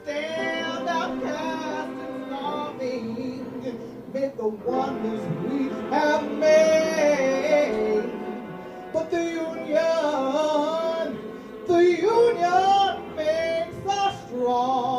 stand outcast and starving amid the wonders we have made. But the union makes us strong.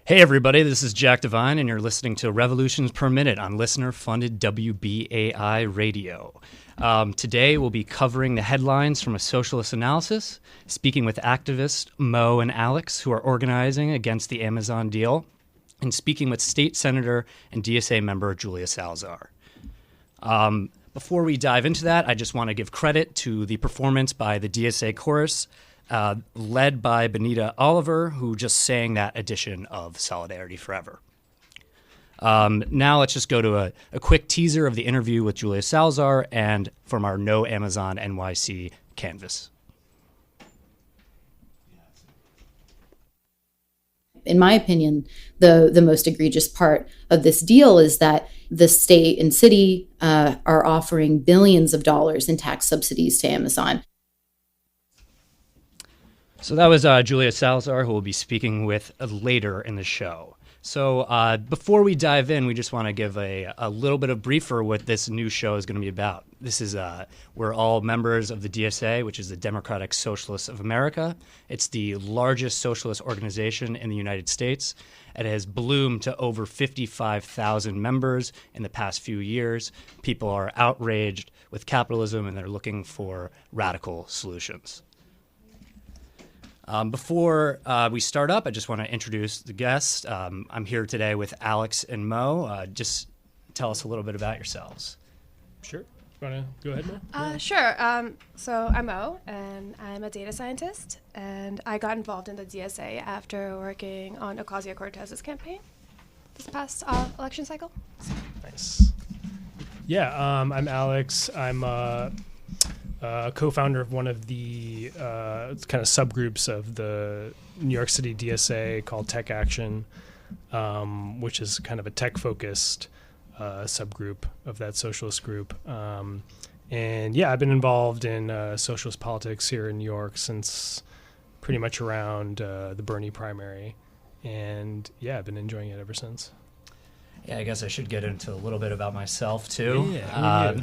Hey everybody, this is Jack Devine, and you're listening to Revolutions Per Minute on listener-funded WBAI radio. Today we'll be covering the headlines from a socialist analysis, speaking with activists Mo and Alex, who are organizing against the Amazon deal, and speaking with State Senator and DSA member Julia Salazar. Before we dive into that, I just want to give credit to the performance by the DSA chorus, led by Benita Oliver, who just sang that edition of Solidarity Forever. Now let's just go to a quick teaser of the interview with Julia Salazar and from our No Amazon NYC canvas. In my opinion, the most egregious part of this deal is that the state and city are offering billions of dollars in tax subsidies to Amazon. So that was Julia Salazar, who we'll be speaking with later in the show. So before we dive in, we just want to give a little bit of briefer what this new show is going to be about. This is we're all members of the DSA, which is the Democratic Socialists of America. It's the largest socialist organization in the United States. It has bloomed to over 55,000 members in the past few years. People are outraged with capitalism, and they're looking for radical solutions. Before we start up, I just want to introduce the guests. I'm here today with Alex and Mo. Just tell us a little bit about yourselves. Sure. You want to go ahead, Mo? Sure. So I'm Mo, and I'm a data scientist, and I got involved in the DSA after working on Ocasio-Cortez's campaign this past election cycle. Nice. Yeah, I'm Alex. I'm co-founder of one of the kind of subgroups of the New York City DSA called Tech Action, which is kind of a tech-focused subgroup of that socialist group. And yeah, I've been involved in socialist politics here in New York since pretty much around the Bernie primary. And yeah, I've been enjoying it ever since. Yeah, I guess I should get into a little bit about myself, too. Yeah,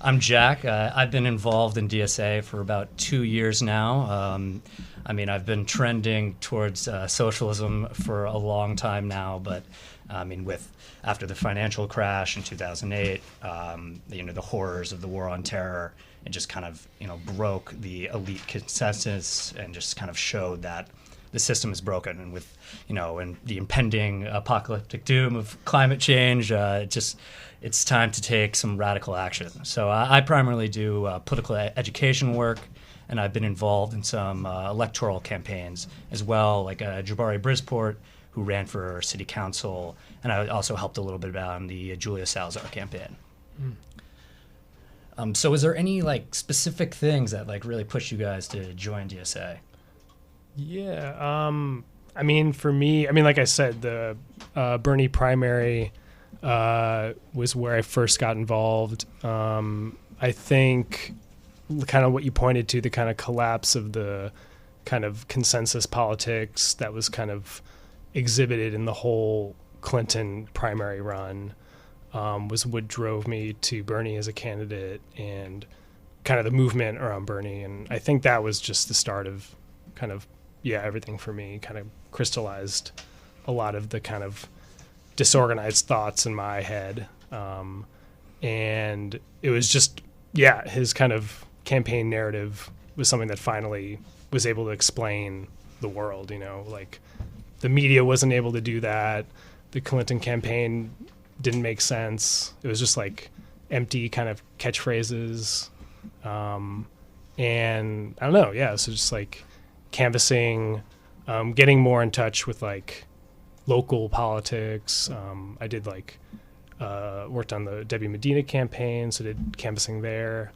I'm Jack. I've been involved in DSA for about 2 years now. I've been trending towards socialism for a long time now, but after the financial crash in 2008, the horrors of the war on terror, it just kind of, broke the elite consensus and just kind of showed that the system is broken, and with and the impending apocalyptic doom of climate change, it's time to take some radical action. So I primarily do political education work, and I've been involved in some electoral campaigns as well, like Jabari Brisport, who ran for city council, and I also helped a little bit on the Julia Salazar campaign. So is there any specific things that really pushed you guys to join DSA? Yeah, for me, like I said, the Bernie primary was where I first got involved. I think kind of what you pointed to, the kind of collapse of the kind of consensus politics that was kind of exhibited in the whole Clinton primary run, was what drove me to Bernie as a candidate and kind of the movement around Bernie. And I think that was just the start of kind of, everything for me, kind of crystallized a lot of the kind of disorganized thoughts in my head. And it was just, his kind of campaign narrative was something that finally was able to explain the world, the media wasn't able to do that. The Clinton campaign didn't make sense. It was just like empty kind of catchphrases. And I don't know. Yeah. So just like canvassing, getting more in touch with like local politics. I did like, worked on the Debbie Medina campaign. So did canvassing there.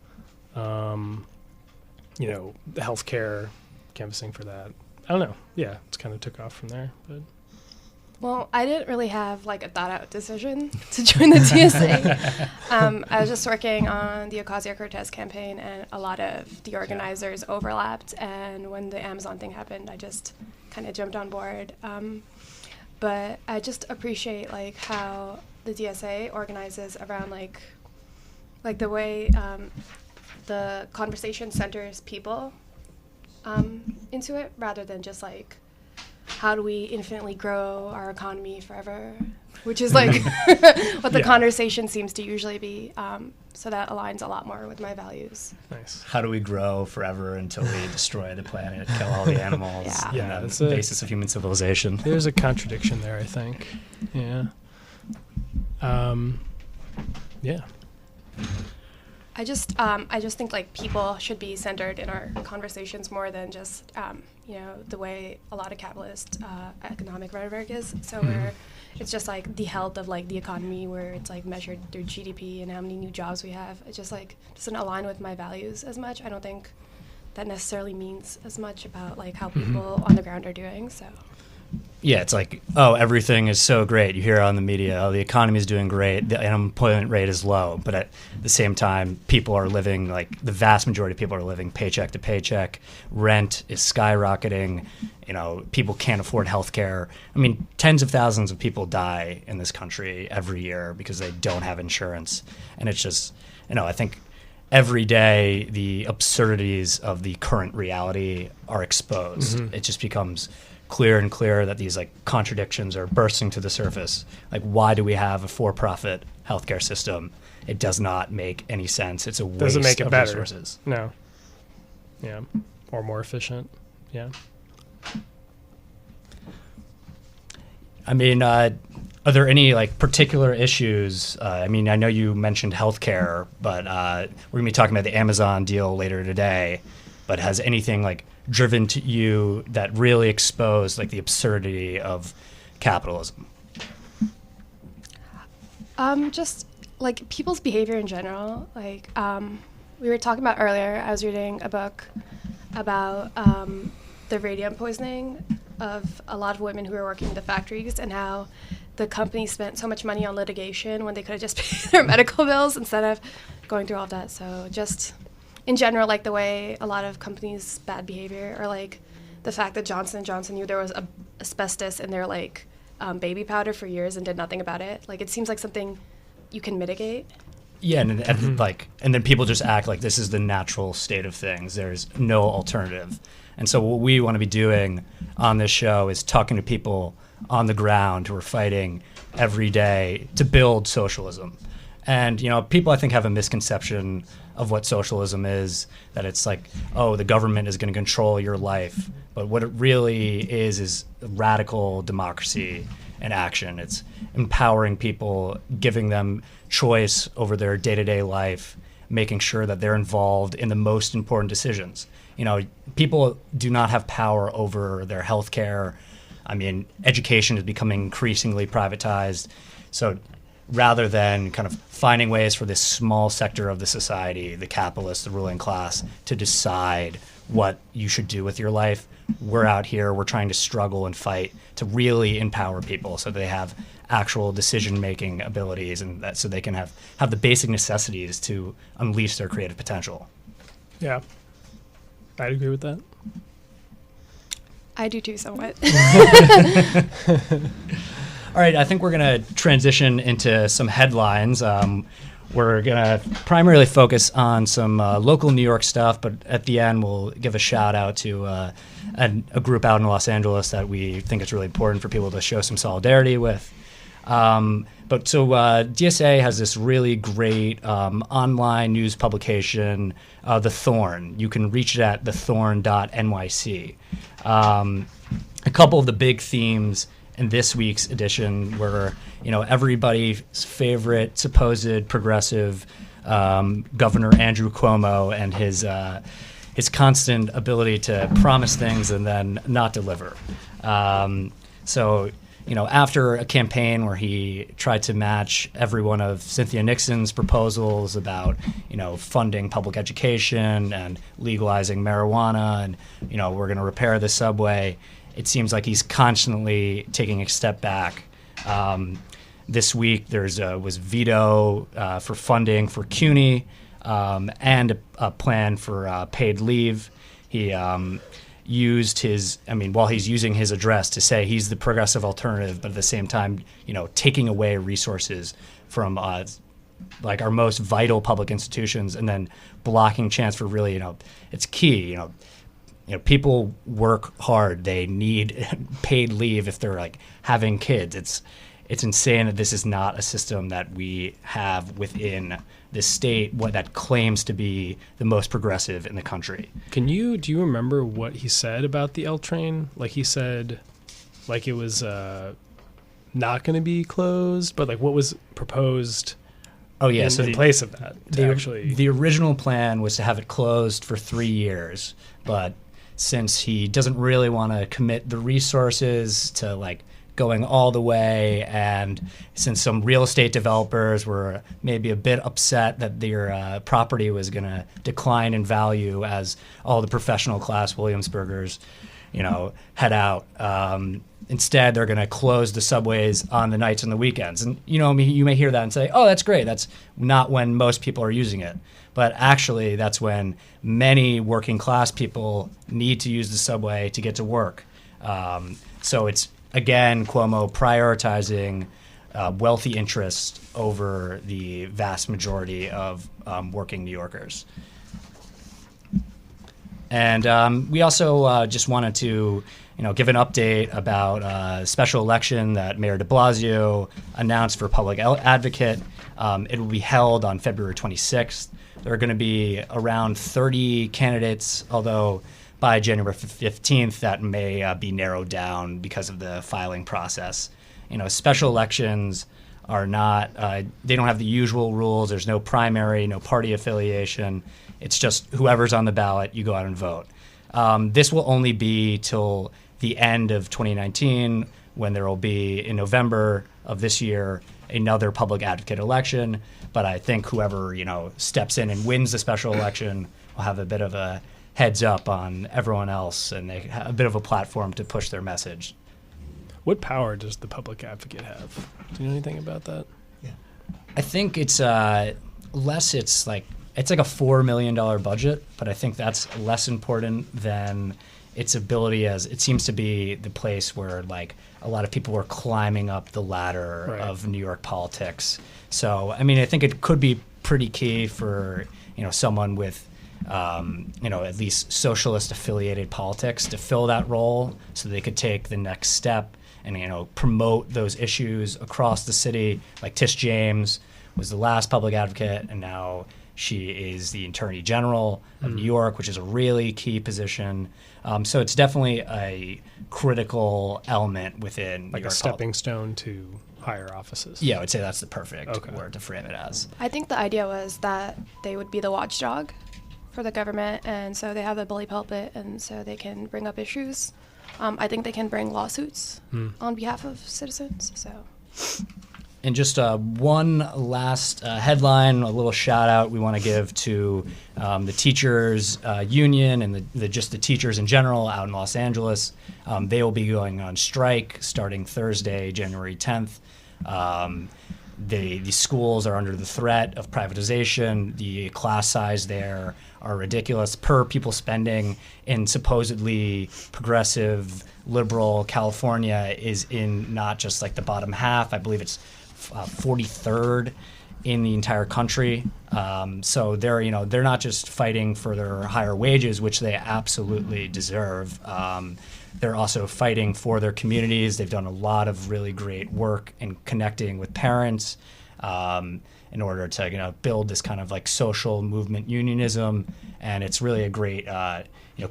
You know, the healthcare canvassing for that. I don't know. Yeah, it's kind of took off from there. But Well, I didn't really have like a thought out decision to join the DSA. I was just working on the Ocasio-Cortez campaign, and a lot of the organizers overlapped. And when the Amazon thing happened, I just kind of jumped on board. But I just appreciate like how the DSA organizes around like the way the conversation centers people into it, rather than just like how do we infinitely grow our economy forever, which is like what the conversation seems to usually be. So that aligns a lot more with my values. nice. How do we grow forever until we destroy the planet, kill all the animals? Yeah. That's the basis of human civilization. There's a contradiction there, I think. Yeah. Yeah. I just think like people should be centered in our conversations more than just you know, the way a lot of capitalist economic rhetoric is. So where it's just like the health of like the economy, where it's like measured through GDP and how many new jobs we have. It just like doesn't align with my values as much. I don't think that necessarily means as much about like how people on the ground are doing. So. Yeah, it's like, oh, everything is so great. You hear on the media, oh, the economy is doing great, the unemployment rate is low. But at the same time, people are living, like the vast majority of people are living paycheck to paycheck. Rent is skyrocketing. You know, people can't afford healthcare. I mean, tens of thousands of people die in this country every year because they don't have insurance. And it's just, you know, I think every day the absurdities of the current reality are exposed. It just becomes clearer and clearer that these like contradictions are bursting to the surface. Like, why do we have a for-profit healthcare system? It does not make any sense. It's a waste Doesn't make it of better. resources. No. Yeah. Or more efficient. Yeah. I mean, are there any like particular issues? I mean, I know you mentioned healthcare, but we're gonna be talking about the Amazon deal later today. But has anything like driven to you that really exposed like the absurdity of capitalism? Just like people's behavior in general. Like we were talking about earlier, I was reading a book about the radium poisoning of a lot of women who were working in the factories, and how the company spent so much money on litigation when they could have just paid their medical bills instead of going through all of that. So just in general, like the way a lot of companies' bad behavior, or like the fact that Johnson & Johnson knew there was asbestos in their like baby powder for years and did nothing about it. Like it seems like something you can mitigate. Yeah, and then people just act like this is the natural state of things. There's no alternative. And so what we want to be doing on this show is talking to people on the ground who are fighting every day to build socialism. And, you know, people I think have a misconception of what socialism is, that it's like, oh, the government is going to control your life. But what it really is radical democracy in action. It's empowering people, giving them choice over their day-to-day life, making sure that they're involved in the most important decisions. You know, people do not have power over their health care. I mean, education is becoming increasingly privatized. So rather than kind of finding ways for this small sector of the society, the capitalists, the ruling class, to decide what you should do with your life, we're out here, we're trying to struggle and fight to really empower people so they have actual decision-making abilities, and that so they can have the basic necessities to unleash their creative potential. Yeah. I'd agree with that. I do too, somewhat. All right, I think we're going to transition into some headlines. We're going to primarily focus on some local New York stuff, but at the end we'll give a shout out to a group out in Los Angeles that we think it's really important for people to show some solidarity with. But DSA has this really great online news publication, The Thorn. You can reach it at thethorn.nyc. a couple of the big themes in this week's edition were, everybody's favorite supposed progressive Governor Andrew Cuomo and his constant ability to promise things and then not deliver. After a campaign where he tried to match every one of Cynthia Nixon's proposals about, funding public education and legalizing marijuana and, we're going to repair the subway, it seems like he's constantly taking a step back. This week was veto for funding for CUNY and a plan for paid leave. He used while he's using his address to say he's the progressive alternative, but at the same time, taking away resources from our most vital public institutions and then blocking chance for really, it's key, people work hard. They need paid leave if they're having kids. It's insane that this is not a system that we have within this state that claims to be the most progressive in the country. Do you remember what he said about the L train? He said it was not going to be closed, but what was proposed in place of that? The original plan was to have it closed for 3 years, but since he doesn't really want to commit the resources to going all the way, and since some real estate developers were maybe a bit upset that their property was going to decline in value as all the professional class Williamsburgers, head out. Instead, they're going to close the subways on the nights and the weekends. And, you may hear that and say, oh, that's great. That's not when most people are using it. But actually, that's when many working class people need to use the subway to get to work. So it's, again, Cuomo prioritizing wealthy interests over the vast majority of working New Yorkers. And we also just wanted to give an update about a special election that Mayor de Blasio announced for public advocate. It will be held on February 26th. There are going to be around 30 candidates, although by January 15th, that may be narrowed down because of the filing process. Special elections are not, they don't have the usual rules. There's no primary, no party affiliation. It's just whoever's on the ballot, you go out and vote. This will only be till the end of 2019, when there will be, in November of this year, another public advocate election. But I think whoever, steps in and wins the special election will have a bit of a heads up on everyone else, and they have a bit of a platform to push their message. What power does the public advocate have? Do you know anything about that? Yeah, I think it's less. It's like a $4 million budget, but I think that's less important than its ability, as it seems to be the place where a lot of people are climbing up the ladder of New York politics. So I think it could be pretty key for someone with at least socialist affiliated politics to fill that role, so they could take the next step and promote those issues across the city. Like Tish James was the last public advocate, and now she is the Attorney General of New York, which is a really key position. So it's definitely a critical element within New York a stepping stone to higher offices. Yeah, I would say that's the perfect word to frame it as. I think the idea was that they would be the watchdog for the government, and so they have a bully pulpit, and so they can bring up issues. I think they can bring lawsuits on behalf of citizens. So. And just one last headline, a little shout out we want to give to the teachers union and the teachers in general out in Los Angeles. They will be going on strike starting Thursday, January 10th. The schools are under the threat of privatization. The class size there are ridiculous. Per pupil spending in supposedly progressive, liberal California is in not just the bottom half. I believe it's 43rd in the entire country. So they're not just fighting for their higher wages, which they absolutely deserve. They're also fighting for their communities. They've done a lot of really great work in connecting with parents in order to build this kind of like social movement unionism. And it's really a great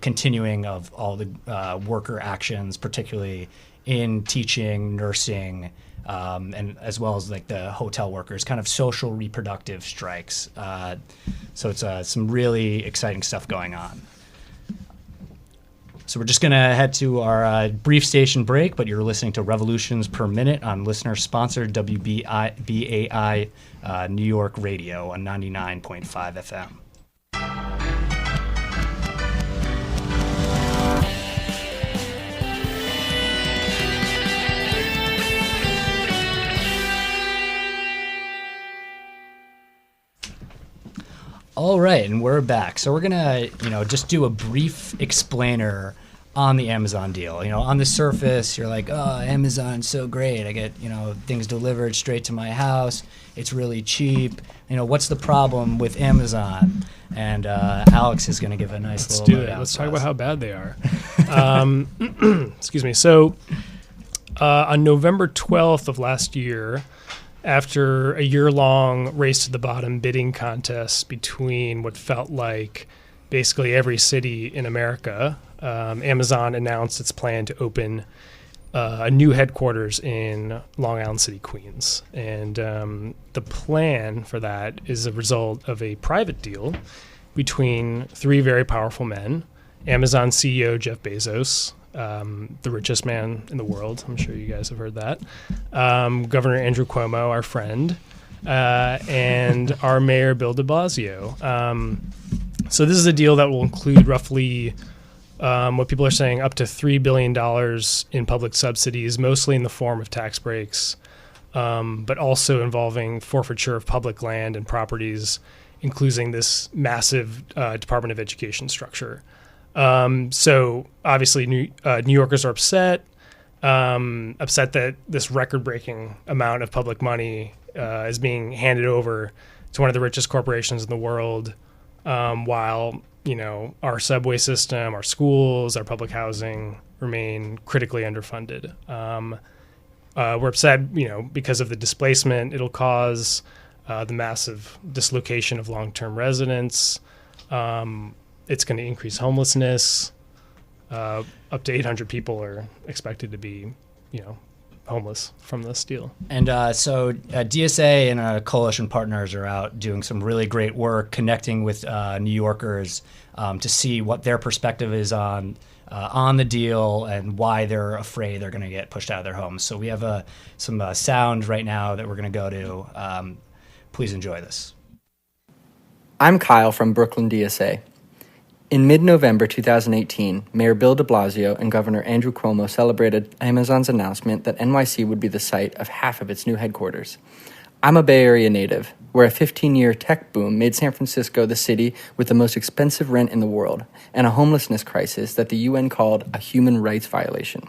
continuing of all the worker actions, particularly in teaching, nursing, and as well as like the hotel workers, kind of social reproductive strikes. So it's some really exciting stuff going on. So we're just going to head to our brief station break, but you're listening to Revolutions Per Minute on listener-sponsored WBAI New York Radio on 99.5 FM. All right, and we're back. So we're gonna, just do a brief explainer on the Amazon deal. On the surface, you're like, oh, Amazon's so great. I get, things delivered straight to my house. It's really cheap. What's the problem with Amazon? And Alex is gonna give a nice Let's little. do it. Let's talk about how bad they are. Excuse me. So on November 12th of last year, after a year-long race to the bottom bidding contest between what felt like basically every city in America, Amazon announced its plan to open a new headquarters in Long Island City, Queens. And the plan for that is a result of a private deal between three very powerful men: Amazon CEO Jeff Bezos, the richest man in the world. I'm sure you guys have heard that. Governor Andrew Cuomo, our friend, and our mayor, Bill de Blasio. So this is a deal that will include roughly what people are saying up to $3 billion in public subsidies, mostly in the form of tax breaks, but also involving forfeiture of public land and properties, including this massive Department of Education structure. So obviously New Yorkers are upset that this record-breaking amount of public money is being handed over to one of the richest corporations in the world, while our subway system, our schools, our public housing remain critically underfunded. We're upset, because of the displacement it'll cause, the massive dislocation of long-term residents. It's going to increase homelessness. Up to 800 people are expected to be, homeless from this deal. And so DSA and coalition partners are out doing some really great work connecting with New Yorkers to see what their perspective is on the deal and why they're afraid they're going to get pushed out of their homes. So we have some sound right now that we're going to go to. Please enjoy this. I'm Kyle from Brooklyn DSA. In mid-November 2018, Mayor Bill de Blasio and Governor Andrew Cuomo celebrated Amazon's announcement that NYC would be the site of half of its new headquarters. I'm a Bay Area native, where a 15-year tech boom made San Francisco the city with the most expensive rent in the world and a homelessness crisis that the UN called a human rights violation.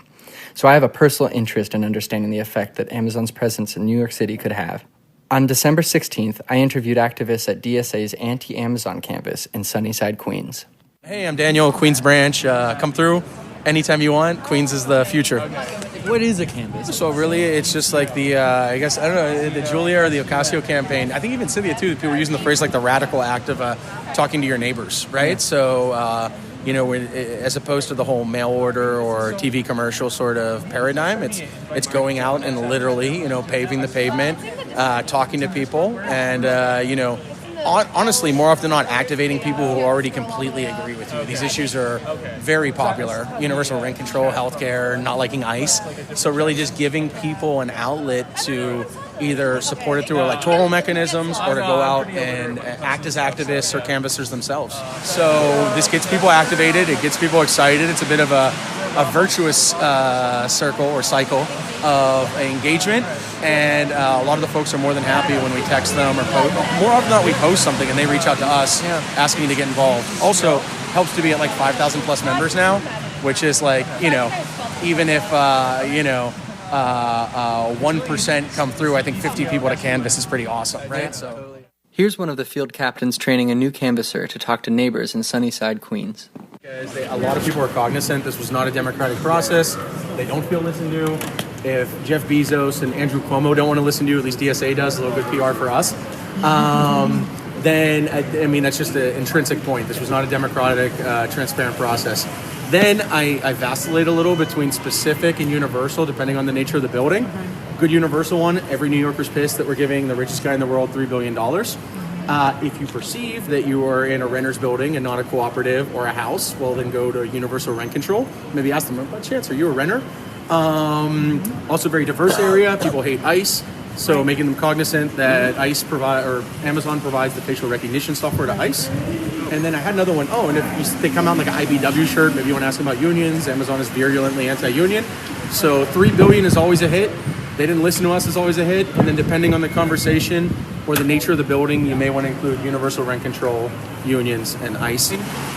So I have a personal interest in understanding the effect that Amazon's presence in New York City could have. On December 16th, I interviewed activists at DSA's anti-Amazon campus in Sunnyside, Queens. Hey, I'm Daniel, Queens branch. Come through anytime you want. Queens is the future. What is a canvas? So really, it's just like the, the Julia or the Ocasio campaign. I think even Cynthia, too, people were using the phrase like the radical act of talking to your neighbors, right? Yeah. So, as opposed to the whole mail order or TV commercial sort of paradigm, it's going out and literally, paving the pavement, talking to people, and, honestly, more often than not, activating people who already completely agree with you. These issues are very popular. Universal rent control, healthcare, not liking ICE. So really just giving people an outlet to either support it through electoral mechanisms or to go out and act as activists or canvassers themselves. So this gets people activated. It gets people excited. It's a bit of a virtuous circle or cycle of engagement. And a lot of the folks are more than happy when we text them or post. More often than not, we post something and they reach out to us asking to get involved. Also, helps to be at 5,000 plus members now, which is even if 1% come through, I think 50 people to canvas is pretty awesome, right? So here's one of the field captains training a new canvasser to talk to neighbors in Sunnyside, Queens. A lot of people are cognizant this was not a democratic process. They don't feel listened to. if Jeff Bezos and Andrew Cuomo don't want to listen to you, at least DSA does, a little good PR for us. Then, I mean, that's just an intrinsic point. This was not a democratic, transparent process. Then I vacillate a little between specific and universal, depending on the nature of the building. Good universal one, every New Yorker's pissed that we're giving the richest guy in the world $3 billion. If you perceive that you are in a renter's building and not a cooperative or a house, well, then go to universal rent control. Maybe ask them, by chance, are you a renter? Also very diverse area. People hate ICE. So making them cognizant that Amazon provides the facial recognition software to ICE. And then I had another one. Oh, and if they come out in like an IBW shirt, maybe you want to ask them about unions. Amazon is virulently anti-union. So $3 billion is always a hit. They didn't listen to us is always a hit. And then depending on the conversation or the nature of the building, you may want to include universal rent control, unions, and ICE.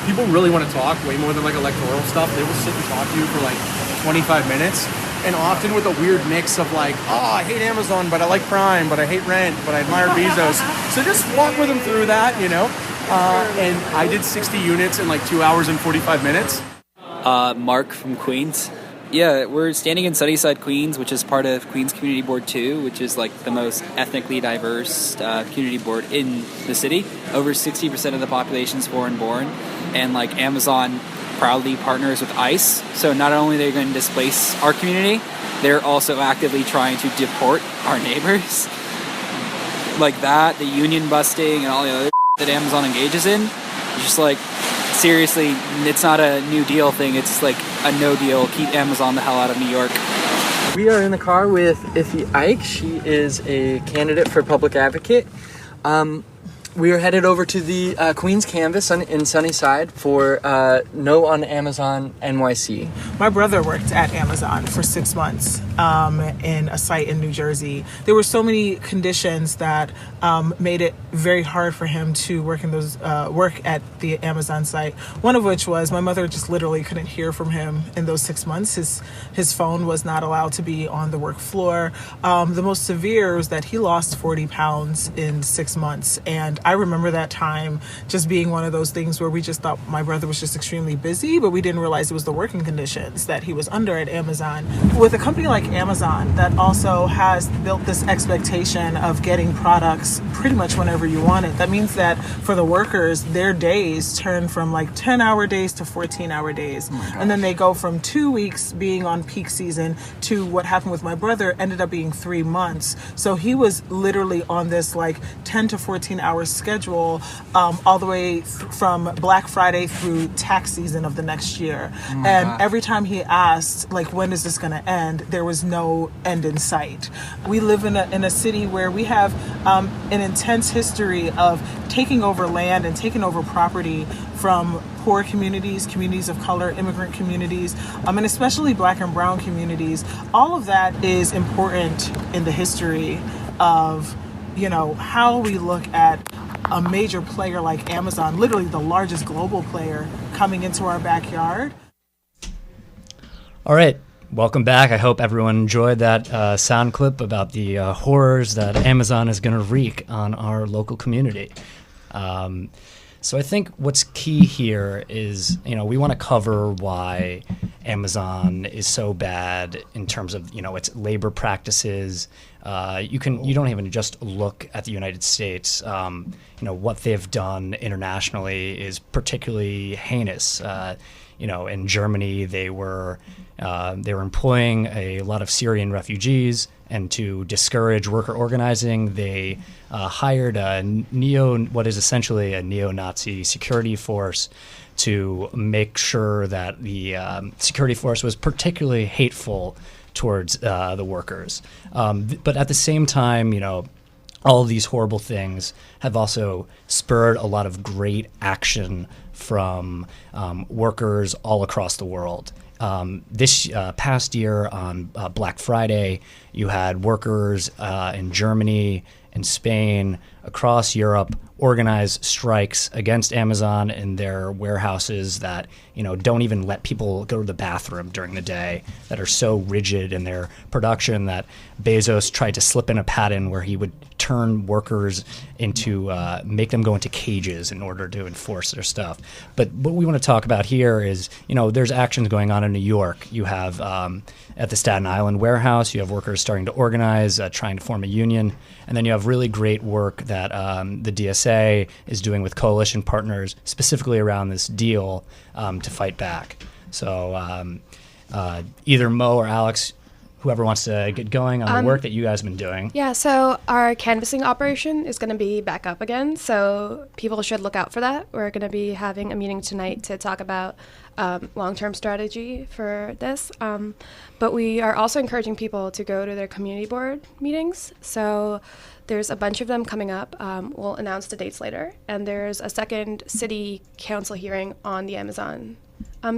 People really want to talk way more than like electoral stuff. They will sit and talk to you for like 25 minutes. And often with a weird mix of like, oh, I hate Amazon, but I like Prime, but I hate rent, but I admire Bezos. So just walk with them through that, you know. And I did 60 units in like 2 hours and 45 minutes. Mark from Queens. Yeah, we're standing in Sunnyside, Queens, which is part of Queens Community Board 2, which is like the most ethnically diverse community board in the city. Over 60% of the population is foreign-born, and like Amazon proudly partners with ICE. So not only are they going to displace our community, they're also actively trying to deport our neighbors. Like that, the union busting and all the other that Amazon engages in, it's just like, seriously, it's not a New Deal thing, it's like a no deal. Keep Amazon the hell out of New York. We are in the car with Iffy Ike. She is a candidate for public advocate. We are headed over to the Queens Canvas in Sunnyside for No on Amazon NYC. My brother worked at Amazon for 6 months in a site in New Jersey. There were so many conditions that made it very hard for him to work at the Amazon site. One of which was my mother just literally couldn't hear from him in those 6 months. His phone was not allowed to be on the work floor. The most severe was that he lost 40 pounds in 6 months. And I remember that time just being one of those things where we just thought my brother was just extremely busy, but we didn't realize it was the working conditions that he was under at Amazon. With a company like Amazon that also has built this expectation of getting products pretty much whenever you want it, that means that for the workers, their days turn from like 10-hour days to 14-hour days. And then they go from 2 weeks being on peak season to what happened with my brother ended up being 3 months. So he was literally on this like 10 to 14-hour schedule all the way from Black Friday through tax season of the next year. And every time he asked, like, when is this going to end, there was no end in sight. We live in a city where we have an intense history of taking over land and taking over property from poor communities, communities of color, immigrant communities, and especially Black and brown communities. All of that is important in the history of, you know, how we look at a major player like Amazon, literally the largest global player, coming into our backyard. All right. Welcome back. I hope everyone enjoyed that sound clip about the horrors that Amazon is going to wreak on our local community. So I think what's key here is, you know, we want to cover why Amazon is so bad in terms of, you know, its labor practices. You don't even just look at the United States. You know, what they've done internationally is particularly heinous. You know, in Germany, they were employing a lot of Syrian refugees, and to discourage worker organizing, they hired what is essentially a neo-Nazi security force to make sure that the security force was particularly hateful towards the workers. But at the same time, you know, all of these horrible things have also spurred a lot of great action from workers all across the world. This past year on Black Friday, you had workers in Germany and Spain, across Europe, organize strikes against Amazon in their warehouses that, you know, don't even let people go to the bathroom during the day, that are so rigid in their production that Bezos tried to slip in a patent where he would turn workers into, make them go into cages in order to enforce their stuff. But what we want to talk about here is, there's actions going on in New York. You have at the Staten Island warehouse, you have workers starting to organize, trying to form a union. And then you have really great work that the DSA is doing with coalition partners, specifically around this deal to fight back. So either Mo or Alex, whoever wants to get going on the work that you guys have been doing. Yeah, so our canvassing operation is going to be back up again, so people should look out for that. We're going to be having a meeting tonight to talk about long-term strategy for this. But we are also encouraging people to go to their community board meetings. So there's a bunch of them coming up. We'll announce the dates later. And there's a second city council hearing on the Amazon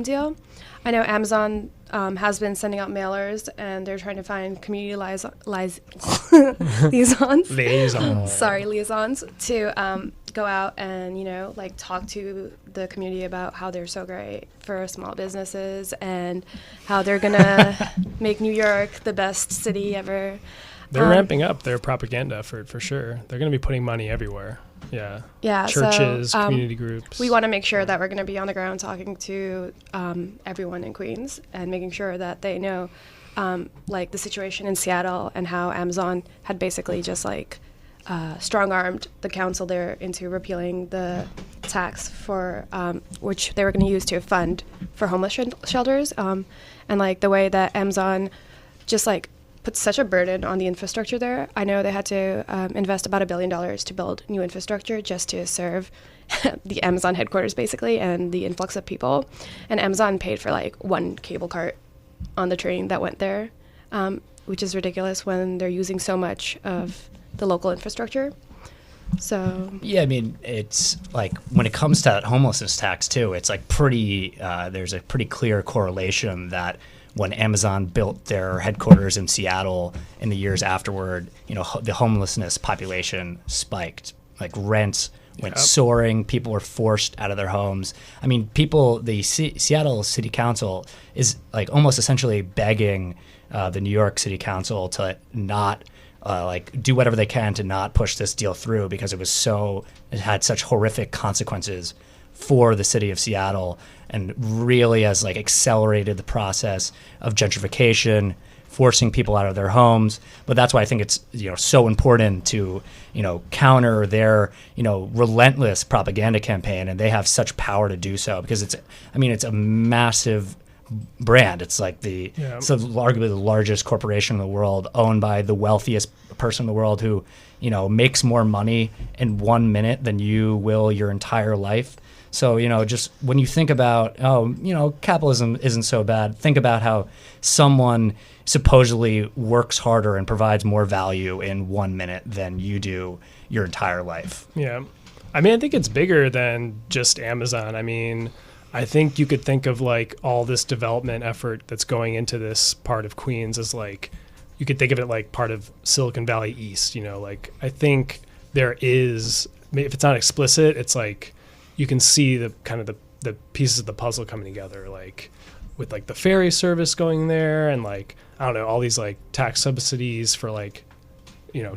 deal. I know Amazon has been sending out mailers, and they're trying to find community liaisons. Liaisons to go out and talk to the community about how they're so great for small businesses and how they're gonna make New York the best city ever. They're ramping up their propaganda for sure. They're going to be putting money everywhere. Yeah. Yeah. Churches, community groups. We want to make sure that we're going to be on the ground talking to everyone in Queens and making sure that they know, the situation in Seattle and how Amazon had basically just strong-armed the council there into repealing the tax for which they were going to use to fund for homeless shelters, and the way that Amazon just put such a burden on the infrastructure there. I know they had to invest about $1 billion to build new infrastructure just to serve the Amazon headquarters, basically, and the influx of people. And Amazon paid for one cable cart on the train that went there, which is ridiculous when they're using so much of the local infrastructure. So yeah, I mean, it's when it comes to that homelessness tax too, it's there's a pretty clear correlation that when Amazon built their headquarters in Seattle in the years afterward, the homelessness population spiked. Rents went soaring. People were forced out of their homes. I mean, the Seattle City Council is almost essentially begging the New York City Council to not do whatever they can to not push this deal through because it had such horrific consequences for the city of Seattle and really has accelerated the process of gentrification, forcing people out of their homes. But that's why I think it's so important to counter their relentless propaganda campaign, and they have such power to do so because it's a massive brand. It's it's arguably the largest corporation in the world, owned by the wealthiest person in the world who makes more money in 1 minute than you will your entire life. So, just when you think about, capitalism isn't so bad, think about how someone supposedly works harder and provides more value in 1 minute than you do your entire life. Yeah. I mean, I think it's bigger than just Amazon. I mean, I think you could think of all this development effort that's going into this part of Queens as you could think of it part of Silicon Valley East, I think there is, if it's not explicit, it's you can see the kind of the pieces of the puzzle coming together, with the ferry service going there and I don't know, all these tax subsidies for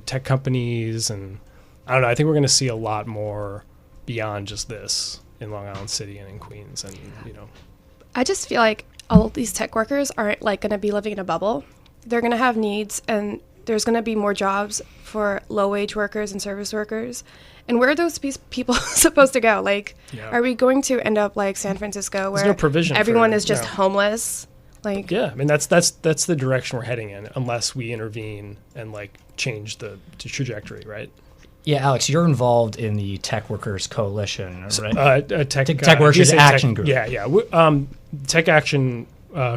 tech companies. And I don't know, I think we're going to see a lot more beyond just this in Long Island City and in Queens. And, I just feel all of these tech workers aren't going to be living in a bubble. They're going to have needs, and there's going to be more jobs for low-wage workers and service workers. And where are those people supposed to go? Are we going to end up like San Francisco, where no provision everyone is just homeless? Yeah, I mean that's the direction we're heading in, unless we intervene and change the trajectory, right? Yeah, Alex, you're involved in the Tech Workers Coalition, right? Tech Workers Action Group. Yeah. Tech Action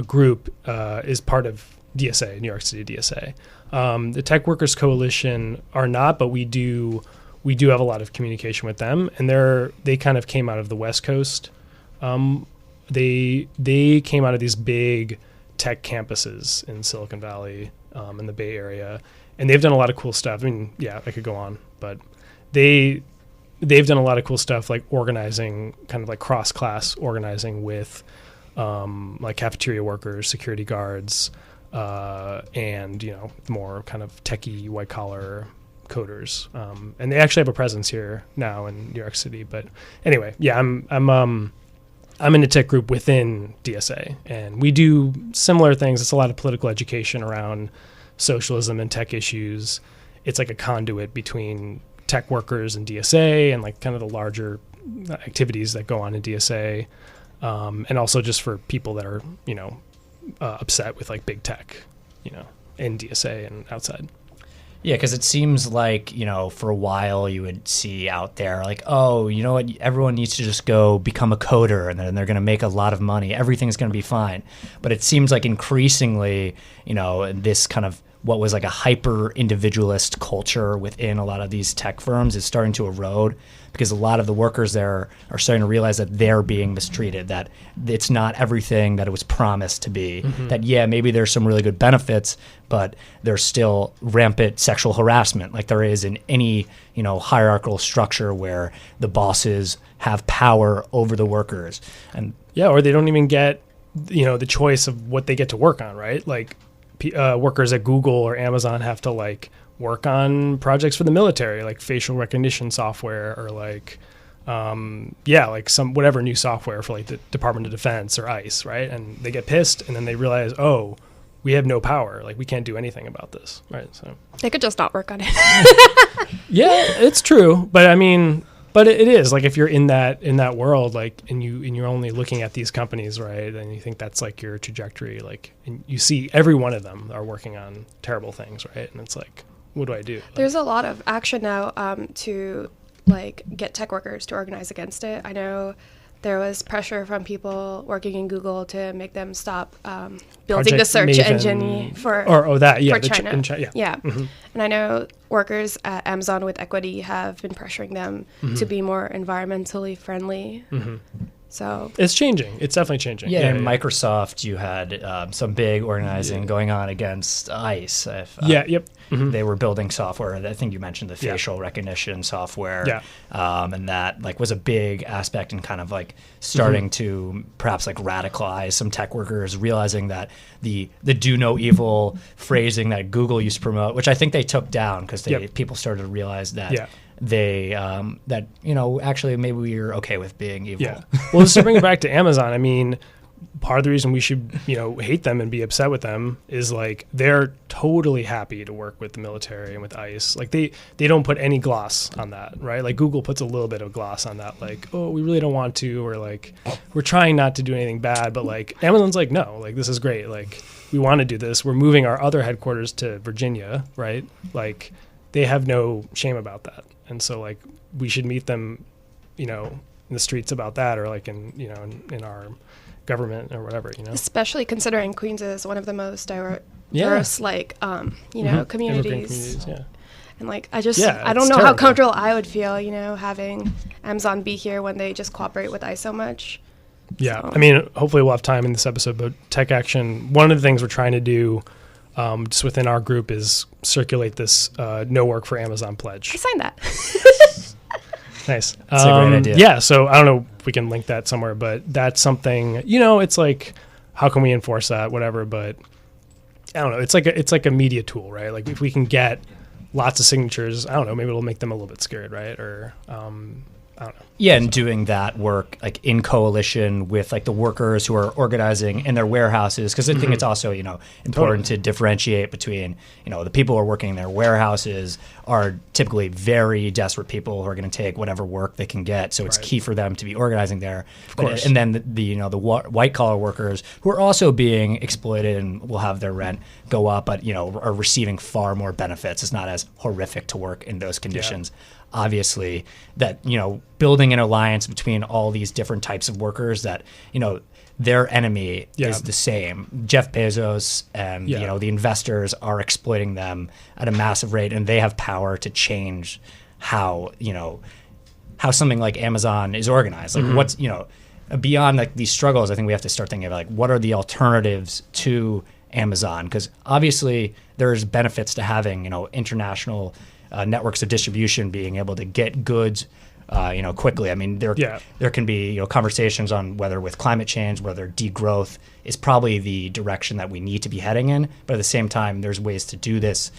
Group is part of DSA, New York City DSA. The Tech Workers Coalition are not, but we do have a lot of communication with them, and they kind of came out of the West Coast. They came out of these big tech campuses in Silicon Valley, in the Bay Area, and they've done a lot of cool stuff. I mean, yeah, I could go on, but they've done a lot of cool stuff, organizing, kind of cross-class organizing with cafeteria workers, security guards, and more kind of techie white collar coders, and they actually have a presence here now in New York City. But anyway, yeah, I'm in a tech group within DSA, and we do similar things. It's a lot of political education around socialism and tech issues. It's like a conduit between tech workers and DSA, and like kind of the larger activities that go on in DSA, and also just for people that are upset with like big tech, in DSA and outside. Yeah, because it seems like, for a while you would see out there like, oh, you know what, everyone needs to just go become a coder and then they're going to make a lot of money. Everything's going to be fine. But it seems like increasingly, this kind of what was like a hyper individualist culture within a lot of these tech firms is starting to erode, because a lot of the workers there are starting to realize that they're being mistreated, that it's not everything that it was promised to be, that, yeah, maybe there's some really good benefits, but there's still rampant sexual harassment like there is in any, hierarchical structure where the bosses have power over the workers. And yeah, or they don't even get, the choice of what they get to work on, right? Like workers at Google or Amazon have to like work on projects for the military, like facial recognition software, or like like some whatever new software for like the Department of Defense or ICE, right? And they get pissed, and then they realize, oh, we have no power, like we can't do anything about this, right? So they could just not work on it. Yeah, it's true, but I mean, but it is like if you're in that world, like, and you're only looking at these companies, right? And you think that's like your trajectory, like, and you see every one of them are working on terrible things, right? And it's like, what do I do? There's a lot of action now to like get tech workers to organize against it. I know there was pressure from people working in Google to make them stop building Project the search Maven engine for China. Yeah. Mm-hmm. And I know workers at Amazon with equity have been pressuring them to be more environmentally friendly. Mm-hmm. So it's changing. It's definitely changing. Yeah, in Microsoft, you had some big organizing going on against ICE. They were building software. I think you mentioned the facial recognition software. And that like was a big aspect in kind of like starting to perhaps like radicalize some tech workers, realizing that the do no evil phrasing that Google used to promote, which I think they took down because people started to realize that they actually maybe we're okay with being evil. Yeah. Well, just to bring it back to Amazon, I mean, part of the reason we should, hate them and be upset with them is like they're totally happy to work with the military and with ICE. Like they don't put any gloss on that, right? Like Google puts a little bit of gloss on that, like, oh, we really don't want to, or like we're trying not to do anything bad, but like Amazon's like, no, like this is great. Like we want to do this. We're moving our other headquarters to Virginia, right? Like they have no shame about that. And so like we should meet them, in the streets about that, or like in our government or whatever, Especially considering Queens is one of the most diverse, communities. Yeah. And like I don't know how comfortable I would feel, having Amazon be here when they just cooperate with ICE so much. Yeah, so. I mean, hopefully we'll have time in this episode, but Tech Action, one of the things we're trying to do just within our group is circulate this no work for Amazon pledge. I signed that. Nice. That's a great idea. Yeah, so I don't know if we can link that somewhere, but that's something, it's like, how can we enforce that, whatever, but I don't know. It's like a media tool, right? Like if we can get lots of signatures, I don't know, maybe it'll make them a little bit scared, right? Or I don't know. Yeah, and doing that work like in coalition with like the workers who are organizing in their warehouses, because I think it's also important to differentiate between the people who are working in their warehouses are typically very desperate people who are going to take whatever work they can get, so it's key for them to be organizing there. Of course. And then the white collar workers who are also being exploited and will have their rent go up, but are receiving far more benefits. It's not as horrific to work in those conditions. Yeah. Obviously, that building an alliance between all these different types of workers, that their enemy is the same. Jeff Bezos and the investors are exploiting them at a massive rate, and they have power to change how something like Amazon is organized. Like what's beyond like these struggles, I think we have to start thinking of like what are the alternatives to Amazon, because obviously there's benefits to having international networks of distribution, being able to get goods quickly. I mean, there can be conversations on whether with climate change, whether degrowth is probably the direction that we need to be heading in. But at the same time, there's ways to do this,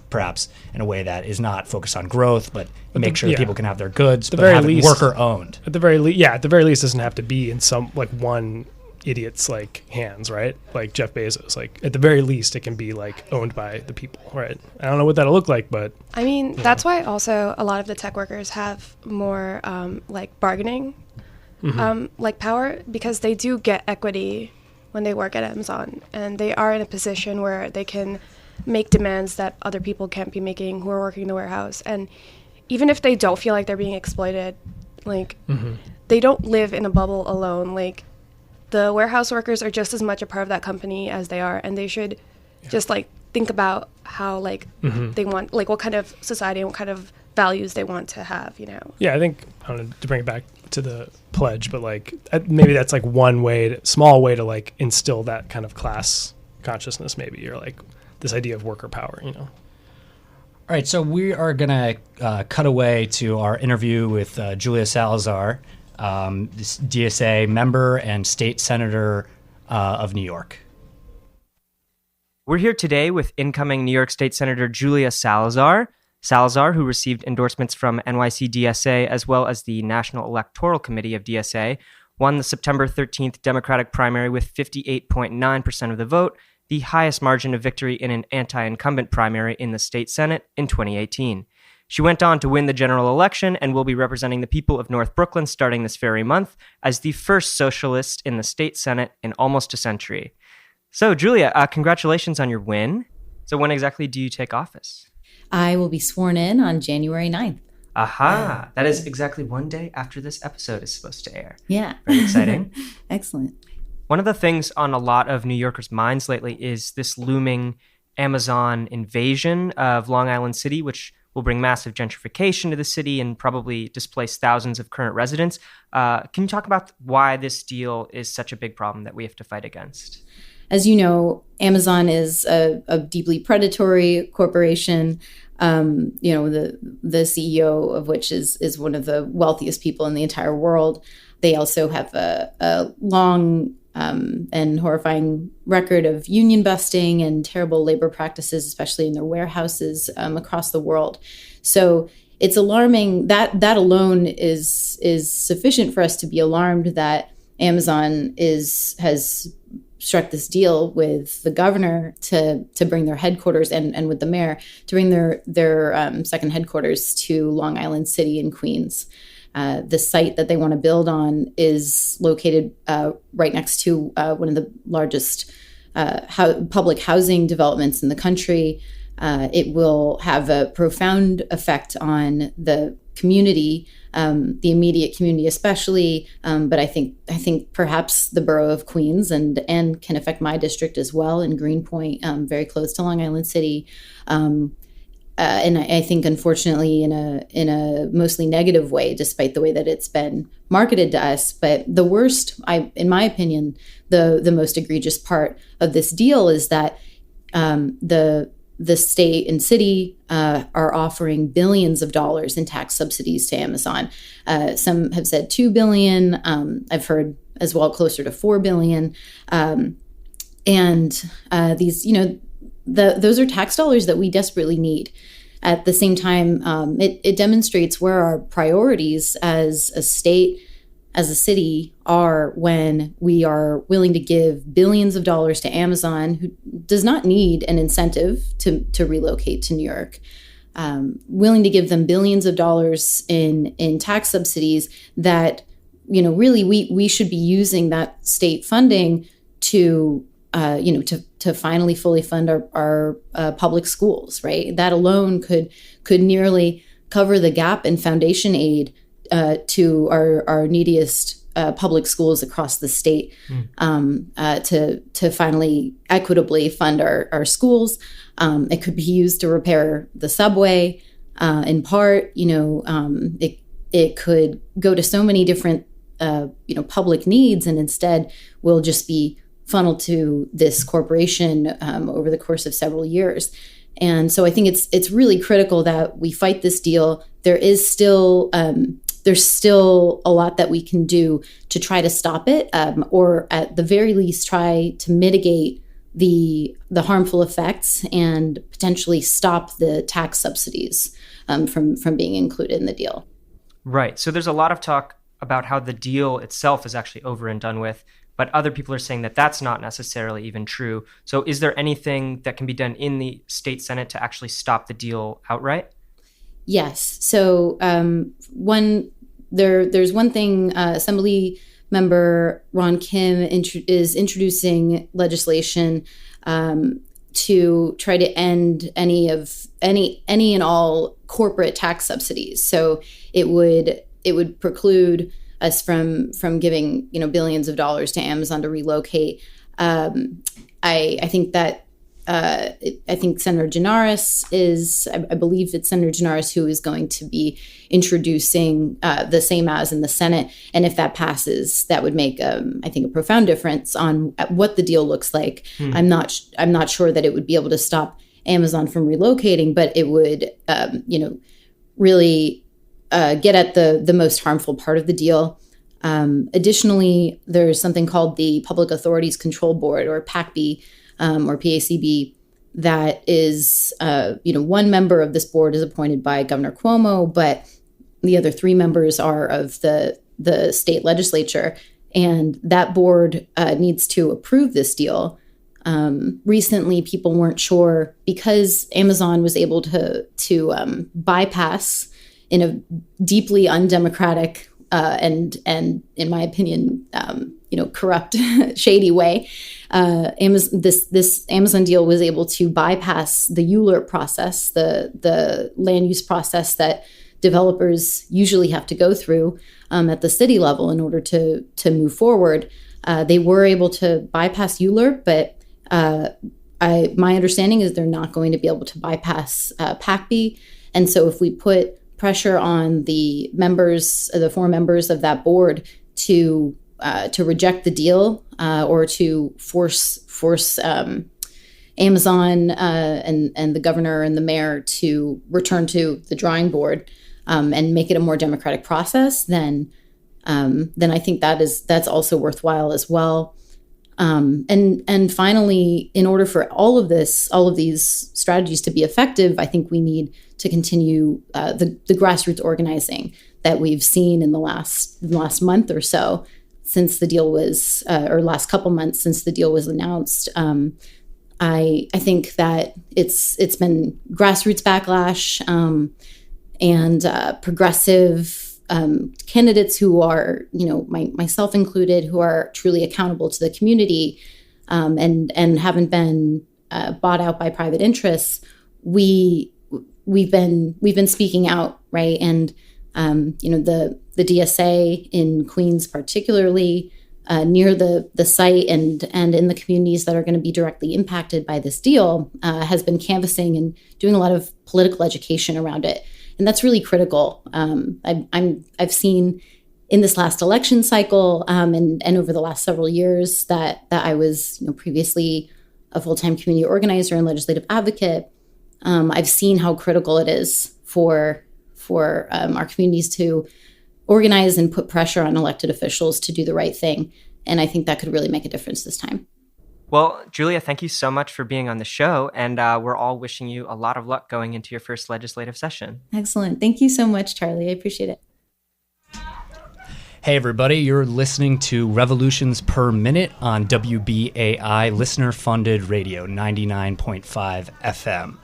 perhaps in a way that is not focused on growth, but make sure that people can have their goods, but have it worker owned. At the very least, it doesn't have to be in some like one idiot's like hands, right? Like Jeff Bezos. Like at the very least, it can be like owned by the people, right? I don't know what that'll look like, but I mean, that's why also a lot of the tech workers have more like bargaining like power, because they do get equity when they work at Amazon, and they are in a position where they can make demands that other people can't be making who are working in the warehouse. And even if they don't feel like they're being exploited, like they don't live in a bubble alone. Like the warehouse workers are just as much a part of that company as they are, and they should just like think about how like they want, like what kind of society and what kind of values they want to have, Yeah, I think, I don't know, to bring it back to the pledge, but like maybe that's like one way, small way to like instill that kind of class consciousness, maybe, or like this idea of worker power, All right, so we are going to cut away to our interview with Julia Salazar, this DSA member and state senator of New York. We're here today with incoming New York State Senator Julia Salazar. Salazar, who received endorsements from NYC-DSA as well as the National Electoral Committee of DSA, won the September 13th Democratic primary with 58.9% of the vote, the highest margin of victory in an anti-incumbent primary in the state Senate in 2018. She went on to win the general election and will be representing the people of North Brooklyn starting this very month as the first socialist in the state Senate in almost a century. So, Julia, congratulations on your win. So when exactly do you take office? I will be sworn in on January 9th. Aha! That is exactly one day after this episode is supposed to air. Yeah. Very exciting. Excellent. One of the things on a lot of New Yorkers' minds lately is this looming Amazon invasion of Long Island City, which will bring massive gentrification to the city and probably displace thousands of current residents. Can you talk about why this deal is such a big problem that we have to fight against? As you know, Amazon is a deeply predatory corporation. The CEO of which is one of the wealthiest people in the entire world. They also have a long and horrifying record of union busting and terrible labor practices, especially in their warehouses across the world. So it's alarming. That alone is sufficient for us to be alarmed that Amazon has struck this deal with the governor to bring their headquarters and with the mayor to bring their second headquarters to Long Island City in Queens. The site that they want to build on is located right next to one of the largest public housing developments in the country. It will have a profound effect on the community, the immediate community especially, but I think perhaps the borough of Queens and can affect my district as well in Greenpoint, very close to Long Island City. And I think, unfortunately, in a mostly negative way, despite the way that it's been marketed to us. But the worst, in my opinion, the most egregious part of this deal is that the state and city are offering billions of dollars in tax subsidies to Amazon. Some have said $2 billion. I've heard as well closer to $4 billion. And these, those are tax dollars that we desperately need. At the same time, it demonstrates where our priorities as a state, as a city, are when we are willing to give billions of dollars to Amazon, who does not need an incentive to relocate to New York. Willing to give them billions of dollars in tax subsidies that, really we should be using that state funding to finally fully fund our public schools, right? That alone could nearly cover the gap in foundation aid to our neediest public schools across the state, to finally equitably fund our schools. It could be used to repair the subway, in part. It could go to so many different public needs, and instead will just be funneled to this corporation over the course of several years. And so I think it's really critical that we fight this deal. There's still a lot that we can do to try to stop it, or at the very least try to mitigate the harmful effects and potentially stop the tax subsidies from being included in the deal. Right. So there's a lot of talk about how the deal itself is actually over and done with, but other people are saying that that's not necessarily even true. So is there anything that can be done in the state Senate to actually stop the deal outright? Yes. So there's one thing. Assembly Member Ron Kim is introducing legislation to try to end any and all corporate tax subsidies. So it would preclude us from giving billions of dollars to Amazon to relocate. I think that I think Senator Gianaris I believe it's Senator Gianaris who is going to be introducing the same as in the Senate. And if that passes, that would make, I think, a profound difference on what the deal looks like. I'm not sure that it would be able to stop Amazon from relocating, but it would, really get at the most harmful part of the deal. Additionally, there's something called the Public Authorities Control Board, or PACB, or PACB, that is, one member of this board is appointed by Governor Cuomo, but the other 3 members are of the state legislature, and that board needs to approve this deal. Recently, people weren't sure, because Amazon was able to bypass, in a deeply undemocratic and in my opinion, corrupt, shady way. This Amazon deal was able to bypass the ULURP process, the land use process that developers usually have to go through at the city level in order to move forward. They were able to bypass ULURP, but my understanding is they're not going to be able to bypass PACB. And so if we put pressure on the 4 members of that board to reject the deal, or to force Amazon and the governor and the mayor to return to the drawing board and make it a more democratic process, then I think that's also worthwhile as well. And finally, in order for all of these strategies to be effective, I think we need to continue the grassroots organizing that we've seen in the last month or so since the deal was, or last couple months since the deal was announced. I think that it's been grassroots backlash and progressive candidates who are, myself included, who are truly accountable to the community and haven't been bought out by private interests. We've been speaking out, right? And the DSA in Queens, particularly near the site and in the communities that are going to be directly impacted by this deal, has been canvassing and doing a lot of political education around it. And that's really critical. I've seen in this last election cycle and over the last several years that I was previously a full-time community organizer and legislative advocate. I've seen how critical it is for our communities to organize and put pressure on elected officials to do the right thing. And I think that could really make a difference this time. Well, Julia, thank you so much for being on the show, and we're all wishing you a lot of luck going into your first legislative session. Excellent. Thank you so much, Charlie. I appreciate it. Hey, everybody. You're listening to Revolutions Per Minute on WBAI listener-funded radio, 99.5 FM.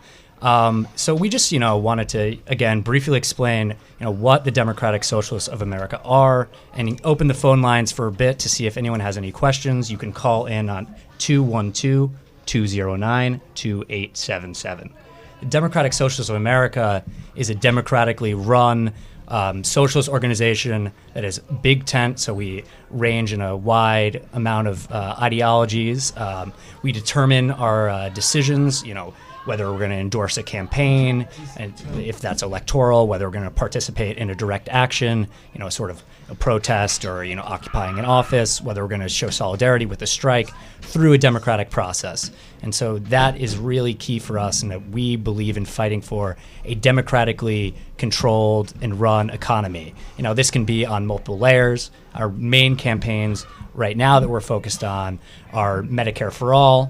So we just, wanted to, again, briefly explain, what the Democratic Socialists of America are, and open the phone lines for a bit to see if anyone has any questions. You can call in on 212-209-2877. The Democratic Socialists of America is a democratically run socialist organization that is big tent, so we range in a wide amount of ideologies. We determine our decisions, whether we're going to endorse a campaign, and if that's electoral, whether we're going to participate in a direct action, sort of a protest or, occupying an office, whether we're going to show solidarity with a strike through a democratic process. And so that is really key for us, and that we believe in fighting for a democratically controlled and run economy. This can be on multiple layers. Our main campaigns right now that we're focused on are Medicare for All,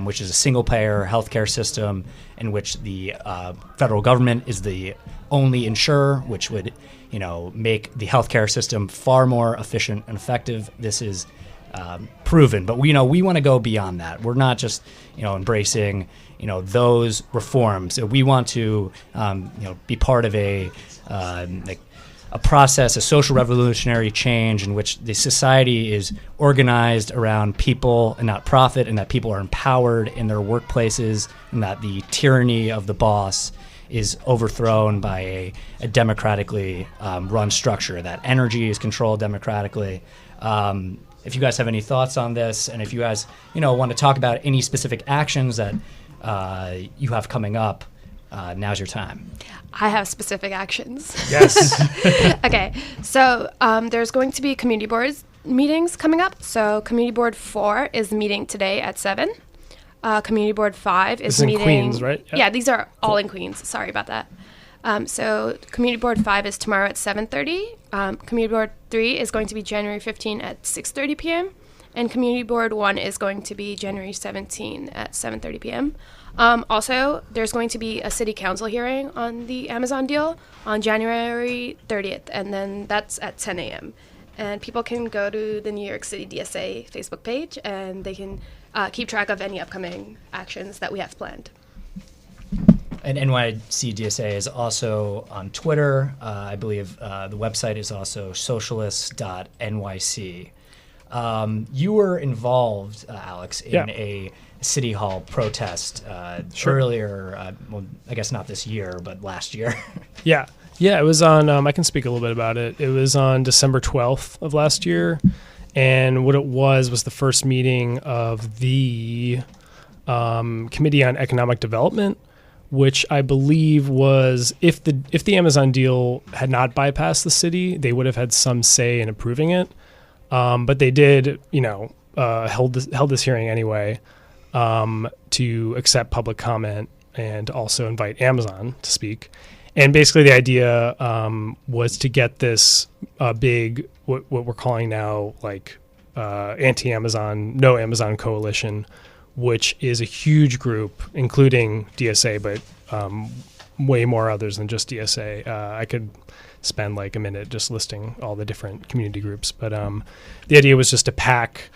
which is a single-payer healthcare system in which the federal government is the only insurer, which would, make the healthcare system far more efficient and effective. This is proven, but we want to go beyond that. We're not just embracing those reforms. We want to be part of a process, a social revolutionary change in which the society is organized around people and not profit, and that people are empowered in their workplaces, and that the tyranny of the boss is overthrown by a democratically run structure, that energy is controlled democratically. If you guys have any thoughts on this, and if you guys want to talk about any specific actions that you have coming up, now's your time. I have specific actions. Yes. Okay, so there's going to be community boards meetings coming up. So community board 4 is meeting today at 7. Community board 5 is meeting. In Queens, right? Yeah, these are all in Queens. Sorry about that. So community board 5 is tomorrow at 7:30. Community board 3 is going to be January 15 at 6:30 p.m. And community board 1 is going to be January 17 at 7:30 p.m. Also, there's going to be a city council hearing on the Amazon deal on January 30th, and then that's at 10 a.m. And people can go to the New York City DSA Facebook page, and they can keep track of any upcoming actions that we have planned. And NYC-DSA is also on Twitter. I believe the website is also socialists.nyc. You were involved, Alex, in a City Hall protest earlier, well, I guess not this year, but last year. Yeah, it was on, I can speak a little bit about it. It was on December 12th of last year. And what it was the first meeting of the Committee on Economic Development, which I believe was, if the Amazon deal had not bypassed the city, they would have had some say in approving it. But they did, held this hearing anyway to accept public comment and also invite Amazon to speak. And basically the idea was to get this big, what we're calling now, anti-Amazon, no Amazon coalition, which is a huge group, including DSA, but way more others than just DSA. I could spend a minute just listing all the different community groups. But the idea was just to pack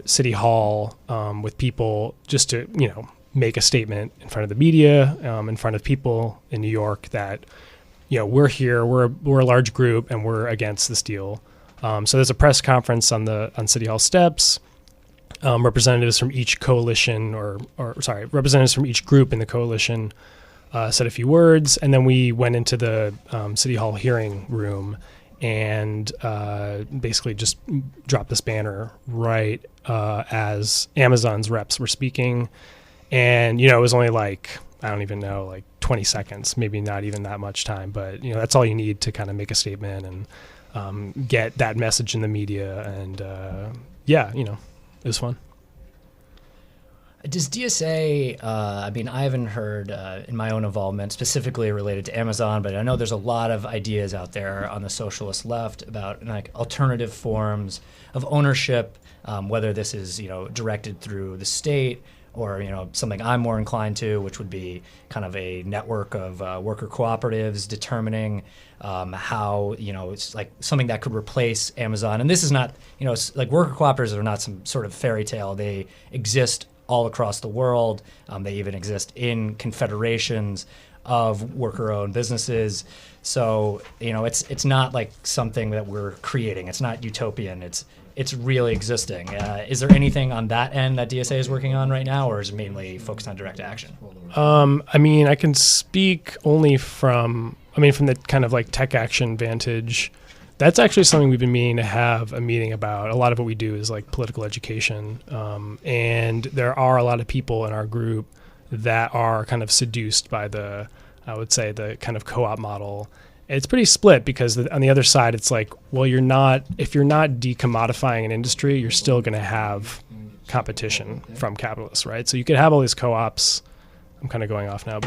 City Hall with people just to, make a statement in front of the media, in front of people in New York that, we're here, we're a large group, and we're against this deal. So there's a press conference on City Hall steps. Representatives from each coalition, representatives from each group in the coalition said a few words, and then we went into the City Hall hearing room and basically just dropped this banner right as Amazon's reps were speaking. And, it was only I don't even know, 20 seconds, maybe not even that much time, but, that's all you need to kind of make a statement and get that message in the media. And, it was fun. Does DSA, I haven't heard in my own involvement specifically related to Amazon, but I know there's a lot of ideas out there on the socialist left about alternative forms of ownership, whether this is, directed through the state or, something I'm more inclined to, which would be kind of a network of worker cooperatives determining how, it's something that could replace Amazon. And this is not, worker cooperatives are not some sort of fairy tale. They exist all across the world. They even exist in confederations of worker-owned businesses. So, it's not something that we're creating. It's not utopian. It's really existing. Is there anything on that end that DSA is working on right now, or is it mainly focused on direct action? I can speak only from the kind of tech action vantage. That's actually something we've been meaning to have a meeting about. A lot of what we do is political education. And there are a lot of people in our group that are kind of seduced by the kind of co-op model. It's pretty split because on the other side, it's if you're not decommodifying an industry, you're still going to have competition from capitalists, right? So you could have all these co-ops. I'm kind of going off now,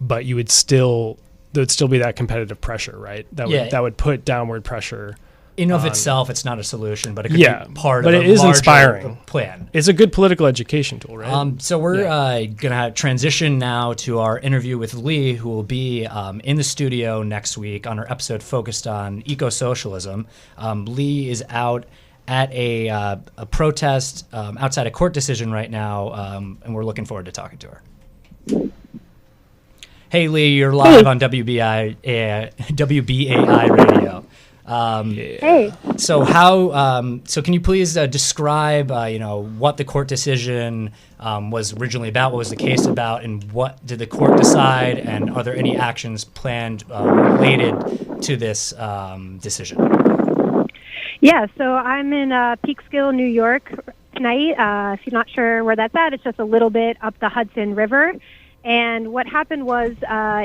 but you would still there would still be that competitive pressure, right? That would put downward pressure. In of itself, it's not a solution, but it could be part of a is larger inspiring plan. It's a good political education tool, right? So we're going to transition now to our interview with Lee, who will be in the studio next week on our episode focused on eco-socialism. Lee is out at a protest outside a court decision right now, and we're looking forward to talking to her. Hey, Lee, you're live on WBAI radio. Hey. So how? So can you please describe, what the court decision was originally about? What was the case about, and what did the court decide? And are there any actions planned related to this decision? Yeah. So I'm in Peekskill, New York tonight. If you're not sure where that's at, it's just a little bit up the Hudson River. And what happened was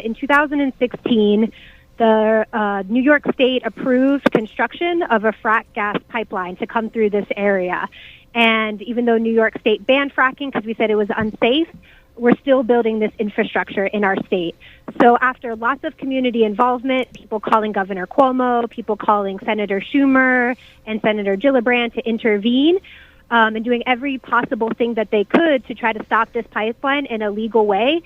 in 2016. The New York State approved construction of a frack gas pipeline to come through this area. And even though New York State banned fracking because we said it was unsafe, we're still building this infrastructure in our state. So after lots of community involvement, people calling Governor Cuomo, people calling Senator Schumer and Senator Gillibrand to intervene, and doing every possible thing that they could to try to stop this pipeline in a legal way,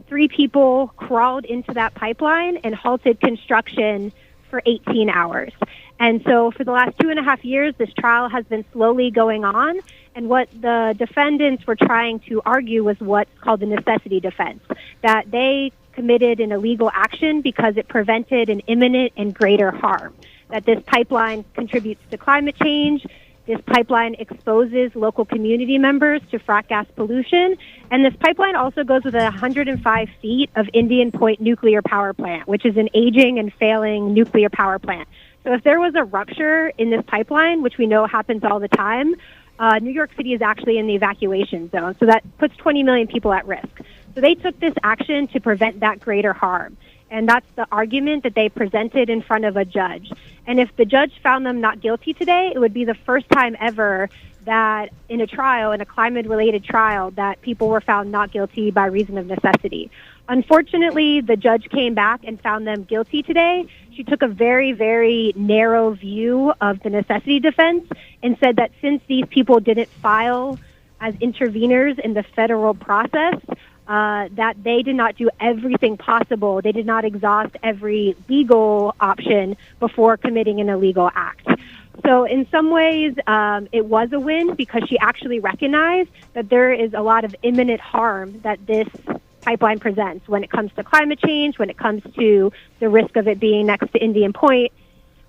3 people crawled into that pipeline and halted construction for 18 hours. And so for the last 2.5 years, this trial has been slowly going on. And what the defendants were trying to argue was what's called the necessity defense, that they committed an illegal action because it prevented an imminent and greater harm, that this pipeline contributes to climate change. This pipeline exposes local community members to frack gas pollution. And this pipeline also goes with 105 feet of Indian Point nuclear power plant, which is an aging and failing nuclear power plant. So if there was a rupture in this pipeline, which we know happens all the time, New York City is actually in the evacuation zone. So that puts 20 million people at risk. So they took this action to prevent that greater harm. And that's the argument that they presented in front of a judge. And if the judge found them not guilty today, it would be the first time ever that in a trial, in a climate-related trial, that people were found not guilty by reason of necessity. Unfortunately, the judge came back and found them guilty today. She took a very, very narrow view of the necessity defense and said that since these people didn't file as interveners in the federal process, that they did not do everything possible. They did not exhaust every legal option before committing an illegal act. So in some ways, it was a win because she actually recognized that there is a lot of imminent harm that this pipeline presents when it comes to climate change, when it comes to the risk of it being next to Indian Point,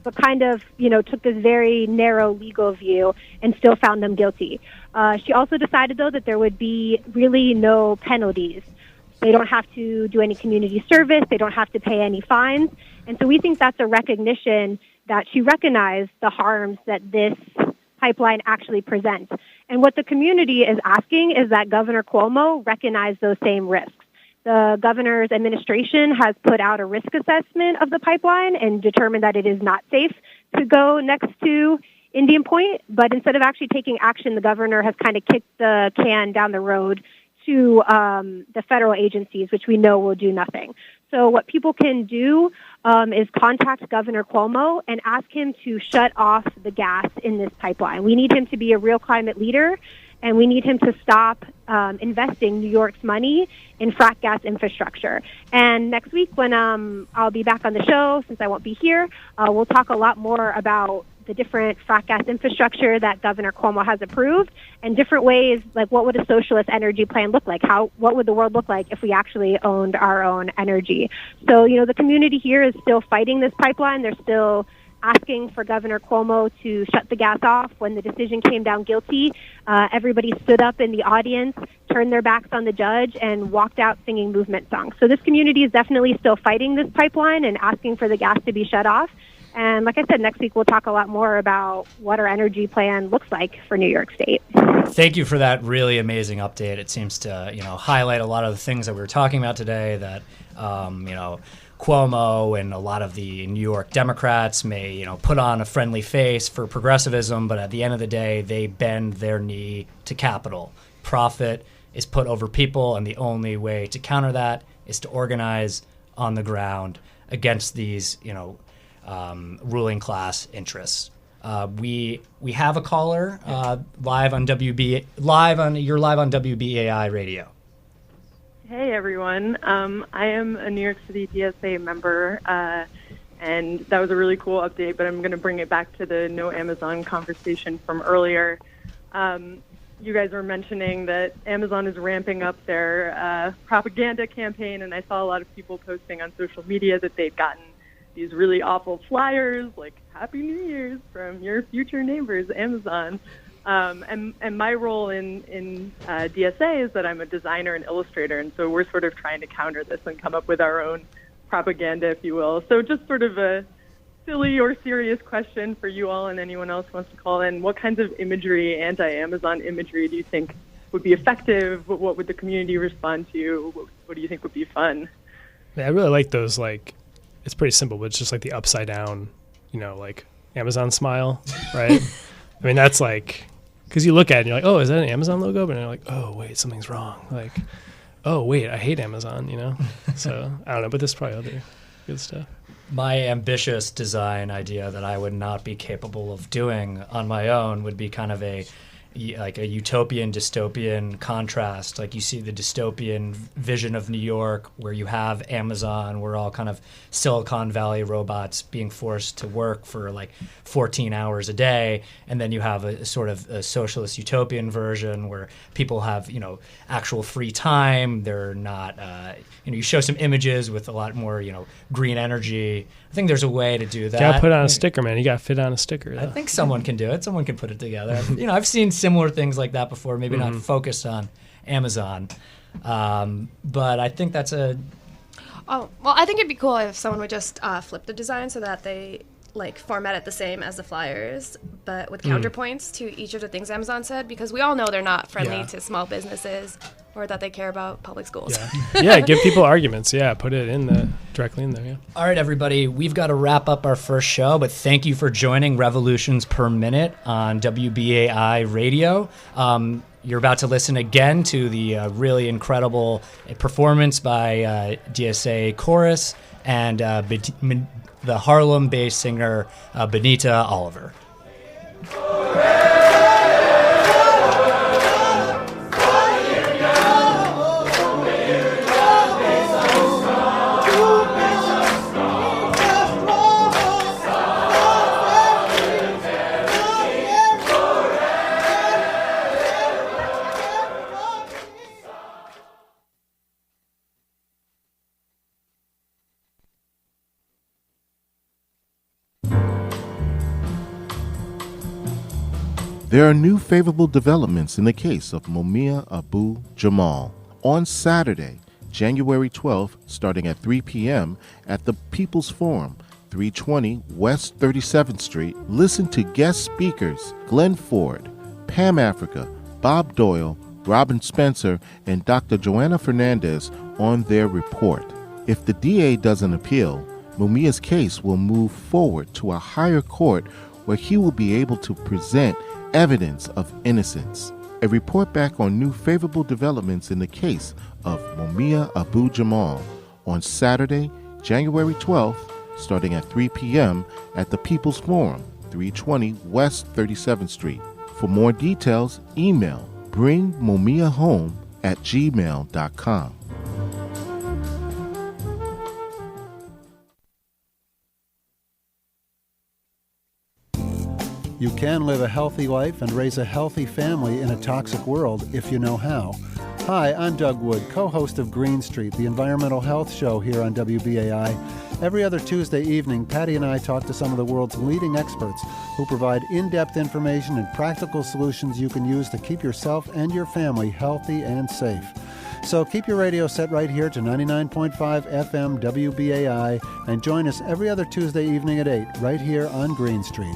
but kind of, took this very narrow legal view and still found them guilty. She also decided, though, that there would be really no penalties. They don't have to do any community service. They don't have to pay any fines. And so we think that's a recognition that she recognized the harms that this pipeline actually presents. And what the community is asking is that Governor Cuomo recognize those same risks. The governor's administration has put out a risk assessment of the pipeline and determined that it is not safe to go next to Indian Point. But instead of actually taking action, the governor has kind of kicked the can down the road to the federal agencies, which we know will do nothing. So what people can do is contact Governor Cuomo and ask him to shut off the gas in this pipeline. We need him to be a real climate leader, and we need him to stop investing New York's money in frack gas infrastructure. And next week when I'll be back on the show, since I won't be here, we'll talk a lot more about the different frack gas infrastructure that Governor Cuomo has approved and different ways, like what would a socialist energy plan look like? What would the world look like if we actually owned our own energy? So, the community here is still fighting this pipeline. They're still asking for Governor Cuomo to shut the gas off. When the decision came down guilty, everybody stood up in the audience, turned their backs on the judge, and walked out singing movement songs. So this community is definitely still fighting this pipeline and asking for the gas to be shut off. And like I said, next week we'll talk a lot more about what our energy plan looks like for New York State. Thank you for that really amazing update. It seems to, highlight a lot of the things that we were talking about today that, Cuomo and a lot of the New York Democrats may, put on a friendly face for progressivism, but at the end of the day, they bend their knee to capital. Profit is put over people, and the only way to counter that is to organize on the ground against these, ruling class interests. We have a caller live on WBAI radio. Hey everyone, I am a New York City DSA member, and that was a really cool update, but I'm going to bring it back to the no Amazon conversation from earlier. You guys were mentioning that Amazon is ramping up their propaganda campaign, and I saw a lot of people posting on social media that they'd gotten these really awful flyers, like Happy New Year's from your future neighbors, Amazon. And my role in DSA is that I'm a designer and illustrator, and so we're sort of trying to counter this and come up with our own propaganda, if you will. So just sort of a silly or serious question for you all and anyone else who wants to call in. What kinds of imagery, anti-Amazon imagery, do you think would be effective? What would the community respond to? What do you think would be fun? Yeah, I really like those, it's pretty simple, but it's just like the upside down, Amazon smile, right? I mean, that's because you look at it and you're like, oh, is that an Amazon logo? But you're like, oh, wait, something's wrong. Oh, wait, I hate Amazon, So, I don't know, but there's probably other good stuff. My ambitious design idea that I would not be capable of doing on my own would be kind of a utopian dystopian contrast. Like you see the dystopian vision of New York where you have Amazon, we're all kind of Silicon Valley robots being forced to work for 14 hours a day, and then you have a sort of a socialist utopian version where people have actual free time. They're not you show some images with a lot more green energy. I think there's a way to do that. You gotta put on a sticker, man. You gotta fit on a sticker. I think someone can do it. Someone can put it together. I've seen similar things like that before, maybe not focused on Amazon. But I think that's a... Oh, well, I think it'd be cool if someone would just flip the design so that they format it the same as the flyers, but with counterpoints to each of the things Amazon said, because we all know they're not friendly to small businesses or that they care about public schools. Yeah, give people arguments. Yeah, put it directly in there. Yeah. All right, everybody, we've got to wrap up our first show, but thank you for joining Revolutions Per Minute on WBAI Radio. You're about to listen again to the really incredible performance by DSA Chorus and the Harlem-based singer Benita Oliver. There are new favorable developments in the case of Mumia Abu Jamal. On Saturday, January 12th, starting at 3 p.m. at the People's Forum, 320 West 37th Street, listen to guest speakers Glenn Ford, Pam Africa, Bob Doyle, Robin Spencer, and Dr. Joanna Fernandez on their report. If the DA doesn't appeal, Mumia's case will move forward to a higher court where he will be able to present evidence of innocence. A report back on new favorable developments in the case of Mumia Abu Jamal on Saturday, January 12th, starting at 3 p.m. at the People's Forum, 320 West 37th Street. For more details, email bringmumiahome@gmail.com. You can live a healthy life and raise a healthy family in a toxic world if you know how. Hi, I'm Doug Wood, co-host of Green Street, the environmental health show here on WBAI. Every other Tuesday evening, Patty and I talk to some of the world's leading experts who provide in-depth information and practical solutions you can use to keep yourself and your family healthy and safe. So keep your radio set right here to 99.5 FM WBAI and join us every other Tuesday evening at 8 right here on Green Street.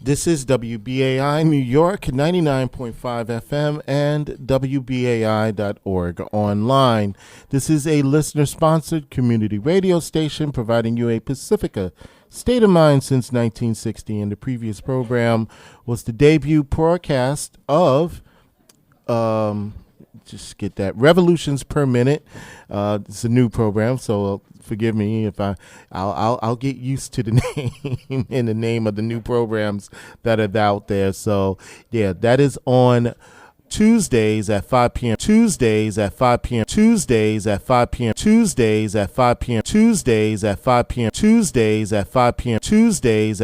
This is WBAI New York, 99.5 FM and WBAI.org online. This is a listener-sponsored community radio station providing you a Pacifica state of mind since 1960. And the previous program was the debut broadcast of, Revolutions Per Minute. It's a new program, so forgive me if I'll get used to the name and the name of the new programs that are out there. So yeah, that is on Tuesdays at 5 p.m. Tuesdays at 5 p.m. Tuesdays at 5 p.m. Tuesdays at 5 p.m. Tuesdays at 5 p.m. Tuesdays at 5 p.m. Tuesdays